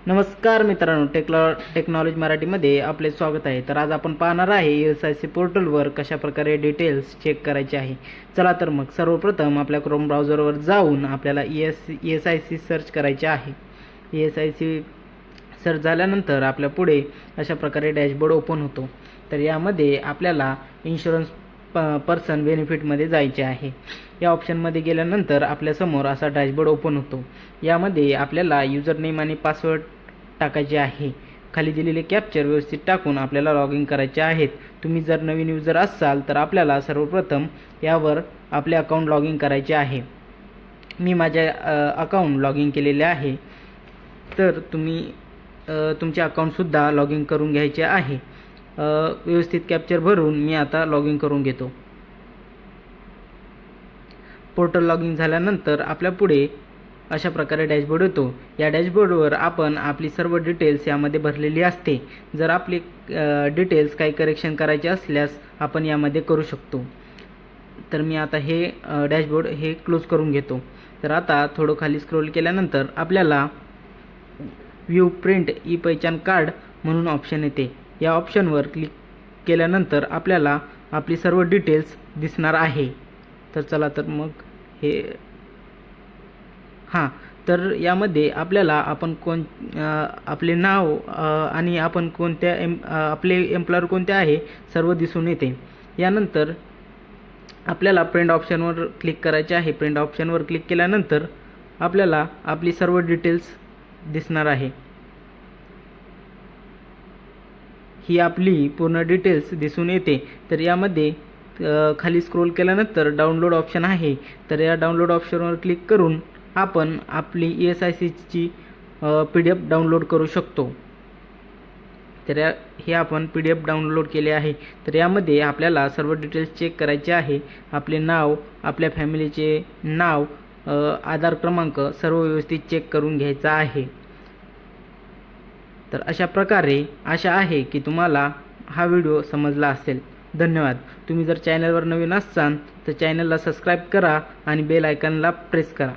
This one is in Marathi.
नमस्कार मित्रांनो, टेक्नॉलॉजी मराठीमध्ये आपले स्वागत आहे. तर आज आपण पाहणार आहे ESIC पोर्टलवर कशाप्रकारे डिटेल्स चेक करायचे आहे. चला तर मग सर्वप्रथम आपल्या क्रोम ब्राउझरवर जाऊन आपल्याला ESIC सर्च करायचे आहे. ESIC सर्च झाल्यानंतर आपल्या पुढे अशा प्रकारे डॅशबोर्ड ओपन होतो. तर यामध्ये आपल्याला इन्शुरन्स पर्सन बेनिफिटमध्ये जायचे आहे. या ऑप्शनमध्ये गेल्यानंतर आपल्यासमोर असा डॅशबोर्ड ओपन होतो. यामध्ये आपल्याला युजर नेम आणि पासवर्ड टाकायचे आहे. खाली दिलेले कॅप्चर व्यवस्थित टाकून आपल्याला लॉग इन करायचे आहेत. तुम्ही जर नवीन युजर असाल तर आपल्याला सर्वप्रथम यावर आपले अकाउंट लॉग इन करायचे आहे. मी माझे अकाउंट लॉग इन केलेले आहे. तर तुम्ही तुमचे अकाउंटसुद्धा लॉग इन करून घ्यायचे आहे. व्यवस्थित कॅप्चर भरून मी आता लॉग इन करून घेतो. पोर्टल लॉग इन झाल्यानंतर आपल्या पुढे अशा प्रकारे डॅशबोर्ड येतो. या डॅशबोर्डवर आपण आपली सर्व डिटेल्स यामध्ये भरलेली असते. जर आपली डिटेल्स काही करेक्शन करायचे असल्यास आपण यामध्ये करू शकतो. तर मी आता हे डॅशबोर्ड हे क्लोज करून घेतो. तर आता थोडं खाली स्क्रोल केल्यानंतर आपल्याला व्ह्यू प्रिंट ई पहिचान कार्ड म्हणून ऑप्शन येते. या ऑप्शनवर क्लिक केल्यानंतर आपल्याला आपली सर्व डिटेल्स दिसणार आहे. तर चला तर मग हे तर यामध्ये आपल्याला आपण आपले नाव आणि आपण कोणत्या आपले एम्प्लॉयर कोणते आहे सर्व दिसून येते. यानंतर आपल्याला प्रिंट ऑप्शनवर क्लिक करायचे आहे. प्रिंट ऑप्शनवर क्लिक केल्यानंतर आपल्याला आपली सर्व डिटेल्स दिसणार आहे. ही आपली पूर्ण डिटेल्स दिसून येते. तर यामध्ये खाली स्क्रोल केल्यानंतर डाउनलोड ऑप्शन आहे. तर या डाउनलोड ऑप्शनवर क्लिक करून आपण आपली ESICची PDF डाउनलोड करू शकतो. तर हे आपण PDF डाउनलोड केले आहे. तर यामध्ये आपल्याला सर्व डिटेल्स चेक करायचे आहे. आपले नाव, आपल्या फॅमिलीचे नाव, आधार क्रमांक सर्व व्यवस्थित चेक करून घ्यायचा आहे. तर अशा प्रकारे आशा आहे की तुम्हाला हा व्हिडिओ समजला असेल. धन्यवाद. तुम्ही जर चॅनलवर नवीन असाल तर चॅनलला सबस्क्राईब करा आणि बेल आयकॉनला प्रेस करा.